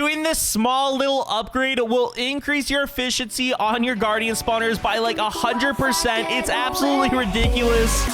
Doing this small little upgrade will increase your efficiency on your guardian spawners by like 100%. It's absolutely ridiculous.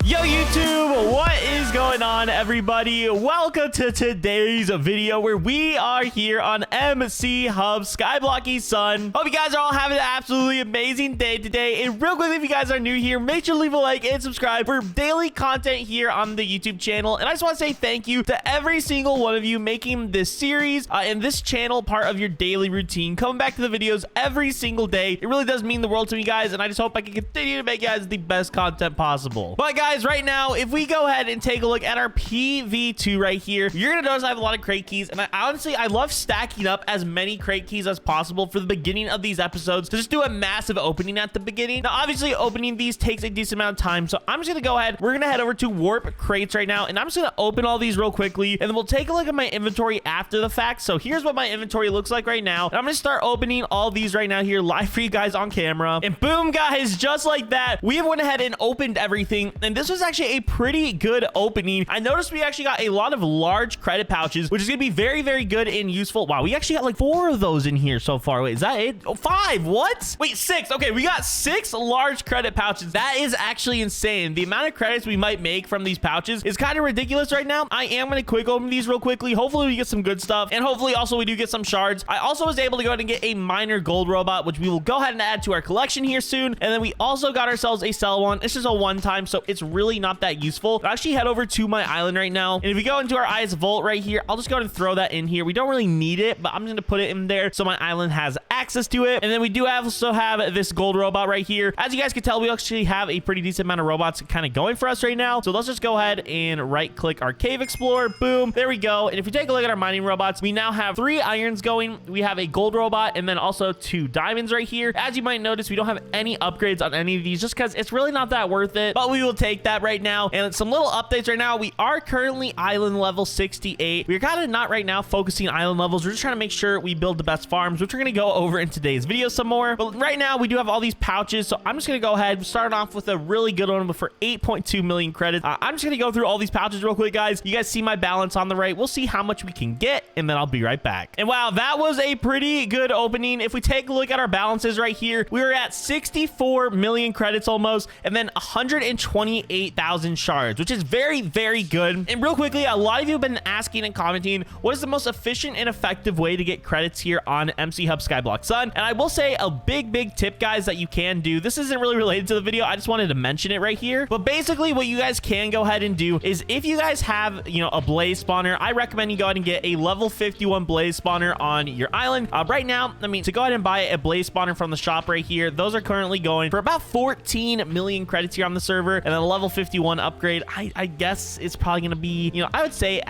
Yo YouTube, what is going on everybody? Welcome to today's video where we are here on MCHub Skyblocky Sun. Hope you guys are all having an absolutely amazing day today. And real quickly, if you guys are new here, make sure to leave a like and subscribe for daily content here on the YouTube channel. And I just want to say thank you to every single one of you making this series and this channel part of your daily routine, coming back to the videos every single day. It really does mean the world to me, guys, and I just hope I can continue to make you guys the best content possible. But guys, right now, if we go ahead and take a look at our PV2 right here, you're gonna notice I have a lot of crate keys, and I love stacking up as many crate keys as possible for the beginning of these episodes to just do a massive opening at the beginning. Now obviously opening these takes a decent amount of time, so I'm just gonna go ahead, we're gonna head over to warp crates right now, and I'm just gonna open all these real quickly, and then we'll take a look at my inventory after the fact. So here's what my inventory looks like right now, and I'm gonna start opening all these right now here live for you guys on camera. And boom guys, just like that, we went ahead and opened everything, and this was actually a pretty good opening. I noticed we actually got a lot of large credit pouches, which is gonna be very, very good and useful. Wow, we actually got like 4 of those in here so far. Wait, is that it? Oh, 5. What? Wait, 6. Okay, we got 6 large credit pouches. That is actually insane. The amount of credits we might make from these pouches is kind of ridiculous right now. I am gonna quick open these real quickly. Hopefully we get some good stuff, and hopefully also we do get some shards. I also was able to go ahead and get a miner gold robot, which we will go ahead and add to our collection here soon. And then we also got ourselves a sell one. It's just a one-time, so it's really not that useful. I'll actually head over to my island right now, and if we go into our ice vault right here, I'll just go ahead and throw that in here. We don't really need it, but I'm just gonna put it in there so my island has access to it. And then we do also have this gold robot right here. As you guys can tell, we actually have a pretty decent amount of robots kind of going for us right now, so let's just go ahead and right click our cave explorer. Boom, there we go. And if you take a look at our mining robots, we now have 3 irons going. We have a gold robot and then also 2 diamonds right here. As you might notice, we don't have any upgrades on any of these just because it's really not that worth it, but we will take that right now. And some little updates right now, we are currently island level 68. We're kind of not right now focusing island levels. We're just trying to make sure we build the best farms, which we're going to go over in today's video some more. But right now we do have all these pouches, so I'm just going to go ahead and start off with a really good one for 8.2 million credits. I'm just going to go through all these pouches real quick, guys. You guys see my balance on the right. We'll see how much we can get, and then I'll be right back. And wow, that was a pretty good opening. If we take a look at our balances right here, we are at 64 million credits almost, and then 128,000 shards, which is very, very good. And real quickly, a lot of you have been asking and commenting, what is the most efficient and effective way to get credits here on MCHub Skyblock Sun? And I will say a big tip, guys, that you can do. This isn't really related to the video. I just wanted to mention it right here. But basically what you guys can go ahead and do is if you guys have, you know, a blaze spawner, I recommend you go ahead and get a level 51 blaze spawner on your island. Right now, I mean, to go ahead and buy a blaze spawner from the shop right here, those are currently going for about 14 million credits here on the server. And then a level 51 upgrade, I guess it's probably going to be, you know, I would say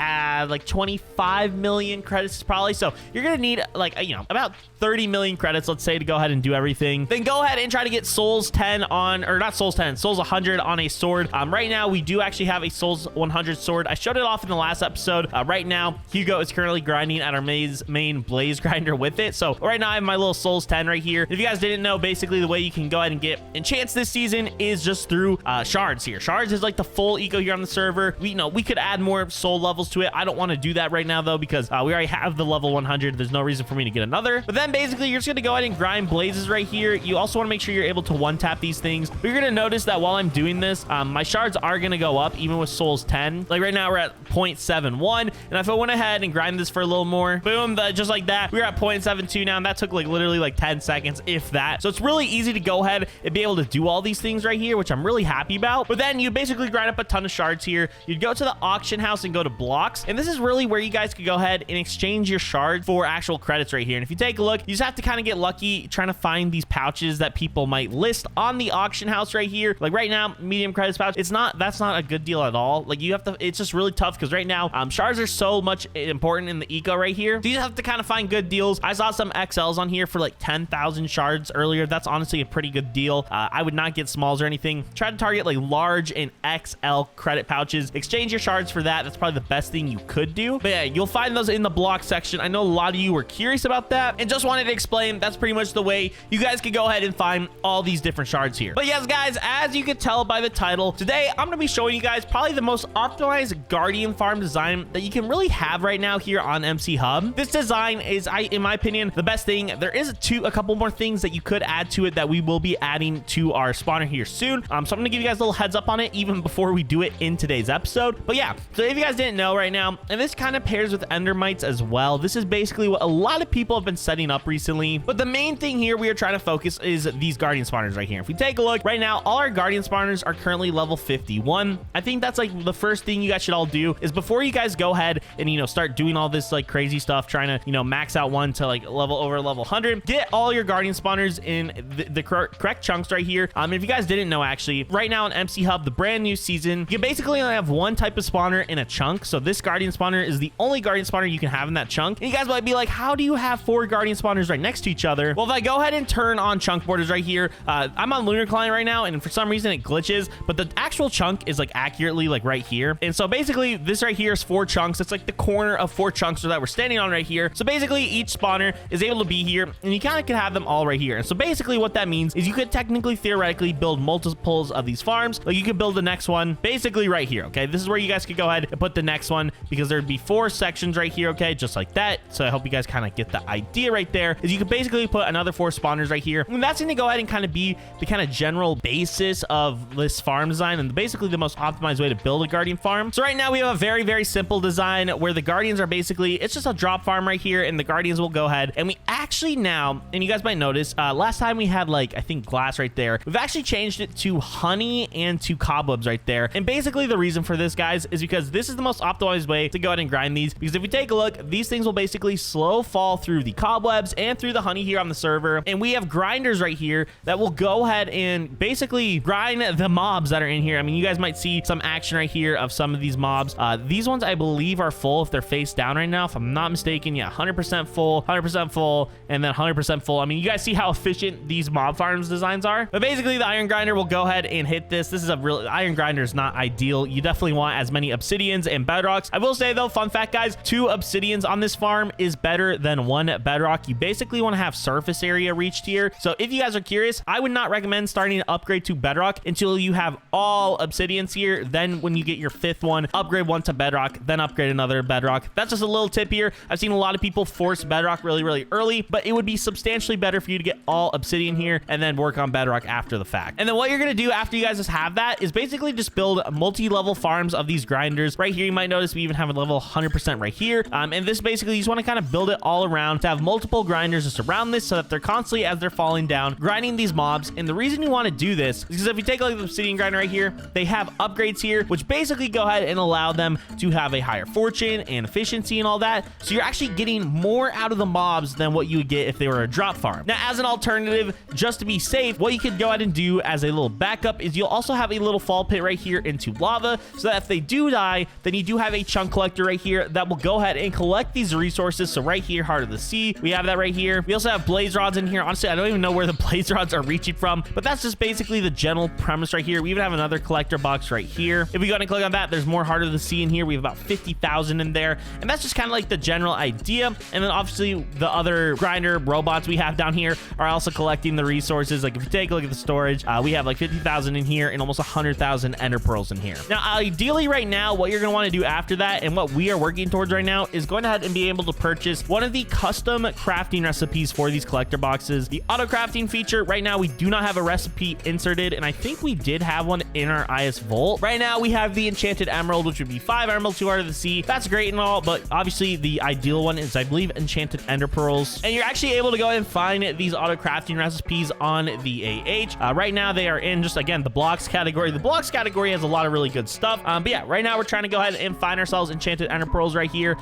like 25 million credits probably. So you're going to need like, you know, about 30 million credits, let's say, to go ahead and do everything. Then go ahead and try to get souls 10 on, or not souls 10, souls 100 on a sword. Right now we do actually have a souls 100 sword. I showed it off in the last episode. Right now Hugo is currently grinding at our main blaze grinder with it. So right now I have my little souls 10 right here. If you guys didn't know, basically the way you can go ahead and get enchants this season is just through shards here. Shards is like the full eco here on the server. We could add more soul levels to it. I don't want to do that right now though, because we already have the level 100. There's no reason for me to get another. But then basically you're just going to go ahead and grind blazes right here. You also want to make sure you're able to one tap these things. But you're going to notice that while I'm doing this, my shards are going to go up even with souls 10. Like right now we're at 0.71, and if I went ahead and grind this for a little more, boom, just like that, we're at 0.72 now, and that took like literally like 10 seconds, if that. So it's really easy to go ahead and be able to do all these things right here, which I'm really happy about. But then you basically grind up a ton of shards here. You'd go to the auction house and go to blocks, and this is really where you guys could go ahead and exchange your shard for actual credits right here. And if you take a look, you just have to kind of get lucky trying to find these pouches that people might list on the auction house right here. Like right now, medium credits pouch, that's not a good deal at all. Like you have to, it's just really tough because right now shards are so much important in the eco right here. So you have to kind of find good deals. I saw some XLs on here for like 10,000 shards earlier. That's honestly a pretty good deal. I would not get smalls or anything. Try to target like large and XL credit pouches, exchange your shards for that. That's probably the best thing you could do. But yeah, you'll find those in the block section. I know a lot of you were curious about that and just wanted to explain that's pretty much the way you guys can go ahead and find all these different shards here. But yes, guys, as you can tell by the title, today I'm gonna be showing you guys probably the most optimized guardian farm design that you can really have right now here on MCHub. This design is, in my opinion, the best thing. There is a couple more things that you could add to it that we will be adding to our spawner here soon. So I'm gonna give you guys a little heads up on it even before we do it in today's episode. But yeah, so if you guys didn't know right now, and this kind of pairs with endermites as well, this is basically what a lot of people have been setting up recently. But the main thing here we are trying to focus is these guardian spawners right here. If we take a look right now, all our guardian spawners are currently level 51. I think that's like the first thing you guys should all do is before you guys go ahead and, you know, start doing all this like crazy stuff, trying to, you know, max out one to like level 100, get all your guardian spawners in the correct chunks right here. If you guys didn't know, actually, right now in MCHub, the brand new season, you basically only have one type of spawner in a chunk. So this guardian spawner is the only guardian spawner you can have in that chunk. And you guys might be like, how do you have 4 guardian spawners right next to each other? Well, if I go ahead and turn on chunk borders right here, I'm on Lunar Client right now, and for some reason it glitches, but the actual chunk is like accurately like right here. And so basically this right here is 4 chunks. It's like the corner of 4 chunks that we're standing on right here. So basically each spawner is able to be here, and you kind of can have them all right here. And so basically what that means is you could technically theoretically build multiples of these farms. Like you could build the next one basically right here. Okay, this is where you guys could go ahead and put the next one, because there'd be 4 sections right here. Okay, just like that. So I hope you guys kind of get the idea right there, is you could basically put another 4 spawners right here, and that's going to go ahead and kind of be the kind of general basis of this farm design and basically the most optimized way to build a guardian farm. So right now we have a very, very simple design where the guardians are basically, it's just a drop farm right here, and the guardians will go ahead, and we actually now, and you guys might notice, last time we had like, I think glass right there. We've actually changed it to honey and to cobwebs right there. And basically the reason for this, guys, is because this is the most optimized way to go ahead and grind these, because if we take a look, these things will basically slow fall through the cobwebs and through the honey here on the server. And we have grinders right here that will go ahead and basically grind the mobs that are in here. I mean, you guys might see some action right here of some of these mobs. These ones I believe are full if they're face down right now, if I'm not mistaken. Yeah, 100% full, 100% full, and then 100% full. I mean, you guys see how efficient these mob farms designs are. But basically the iron grinder will go ahead and hit this. This is a real iron grinder is not ideal. You definitely want as many obsidians and bedrocks. I will say though, fun fact, guys, 2 obsidians on this farm is better than 1 bedrock. You basically want to have surface area reached here. So if you guys are curious, I would not recommend starting to upgrade to bedrock until you have all obsidians here. Then when you get your 5th one, upgrade one to bedrock, then upgrade another bedrock. That's just a little tip here. I've seen a lot of people force bedrock really, really early, but it would be substantially better for you to get all obsidian here and then work on bedrock after the fact. And then what you're going to do after you guys just have that is basically just build multi-level farms of these grinders. Right here, you might notice we even have a level 100% right here. And this basically, you just want to kind of build it all around to have multiple grinders just around this so that they're constantly, as they're falling down, grinding these mobs. And the reason you want to do this is because if you take a look at the obsidian grinder right here, they have upgrades here, which basically go ahead and allow them to have a higher fortune and efficiency and all that. So you're actually getting more out of the mobs than what you would get if they were a drop farm. Now, as an alternative, just to be safe, what you could go ahead and do as a little backup is you'll also have a little fall pit right here into lava, so that if they do die, then you do have a chunk collector right here that will go ahead and collect these resources. So right here, Heart of the Sea, we have that right here. We also have blaze rods in here. Honestly, I don't even know where the blaze rods are reaching from, but that's just basically the general premise right here. We even have another collector box right here. If we go ahead and click on that, there's more Heart of the Sea in here. We have about 50,000 in there, and that's just kind of like the general idea. And then obviously the other grinder robots we have down here are also collecting the resources. Like if you take a look at the storage, we have like 50,000 in here and almost 100,000 ender pearls in here. Now, ideally right now, what you're going to want to do after that, and what we are working towards right now, is going ahead and be able to purchase one of the custom crafting recipes for these collector boxes. The auto crafting feature, right now we do not have a recipe inserted, and I think we did have one in our IS Vault. Right now we have the enchanted emerald, which would be 5 emeralds, 2 Heart of the Sea. That's great and all, but obviously the ideal one is, I believe, enchanted ender pearls. And you're actually able to go ahead and find these auto crafting recipes on the AH. Right now they are in just, again, the blocks category. The blocks category has a lot of really good stuff. But yeah, right now we're trying to go ahead and find ourselves enchanted ender pearls right here.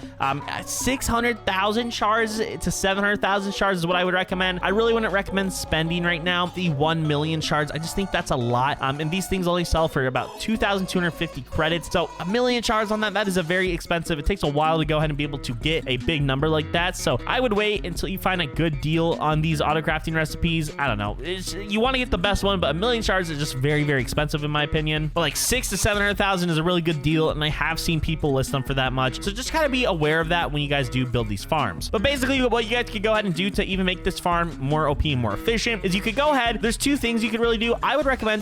600,000 shards to 700,000 shards is what I would recommend. I really wouldn't recommend spending right now the 1 million shards. I just think that's a lot. And these things only sell for about 2,250 credits. So 1 million shards on that is a very expensive. It takes a while to go ahead and be able to get a big number like that. So I would wait until you find a good deal on these auto crafting recipes. I don't know. You want to get the best one, but 1 million shards is just very, very expensive in my opinion. But like 600,000 to 700,000 is a really good deal, and I have seen people list them for that much. So just kind of be aware of that when you guys do build these farms. But basically what you guys could go ahead and do to even make this farm more OP and more efficient is you could go ahead. There's two things you could really do. I would recommend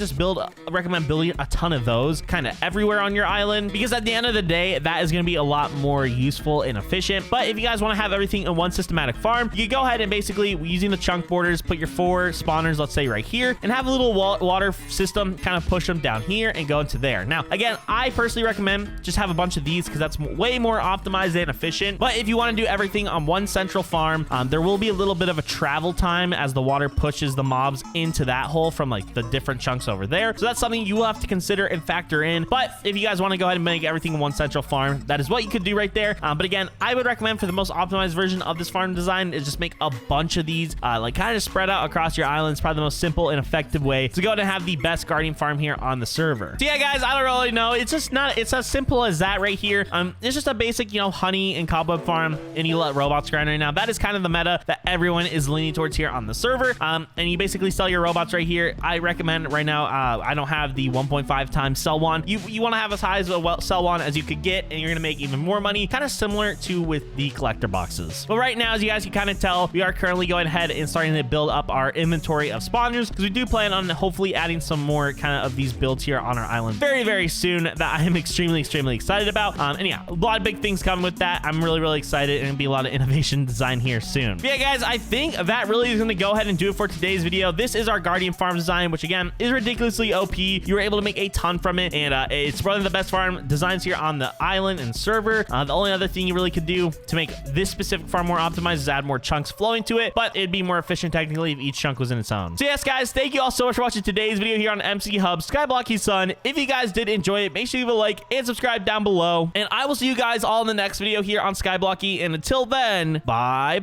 building a ton of those kind of everywhere on your island, because at the end of the day, that is going to be a lot more useful and efficient. But if you guys want to have everything in one systematic farm, you go ahead and basically, using the chunk borders, put your 4 spawners, let's say right here, and have a little water system, kind of push them down here and go into there. Now, again, I personally recommend just have a bunch of these because that's way more optimized and efficient. But if you want to do everything on one central farm, there will be a little bit of a travel time as the water pushes the mobs into that hole from like the different chunks over there. So that's something you will have to consider and factor in. But if you guys want to go ahead and make everything in one central farm, that is what you could do right there. But again, I would recommend for the most optimized version of this farm design is just make a bunch of these, like kind of spread out across your island. It's probably the most simple and effective way to go ahead and have the best guardian farm here on the server. So yeah, guys, I don't really know. It's just not, it's as simple as that right here. It's just a basic, you know, honey and cobweb farm, and you let robots grind right now. That is kind of the meta that everyone is leaning towards here on the server. And you basically sell your robots right here. I recommend right now, I don't have the 1.5 times sell one. You want to have as high as a sell one as you could get, and you're going to make even more money, kind of similar to with the collector boxes. But right now, as you guys can kind of tell, we are currently going ahead and starting to build up our inventory of spawners, because we do plan on hopefully adding some more kind of these builds here on our island very, very soon that I am extremely excited about. And yeah, a lot of big things coming with that. I'm really excited, and it'll be a lot of innovation design here soon. But yeah, guys, I think that really is going to go ahead and do it for today's video. This is our guardian farm design, which again is ridiculously OP. You were able to make a ton from it, and it's one of the best farm designs here on the island and server. The only other thing you really could do to make this specific farm more optimized is add more chunks flowing to it, but it'd be more efficient technically if each chunk was in its own. So yes, guys, thank you all so much for watching today's video here on MCHub Skyblocky Sun. If you guys did enjoy it, make sure you leave a like and subscribe down below, and I will see you guys all in the next video here on Skyblocky, and until then, bye.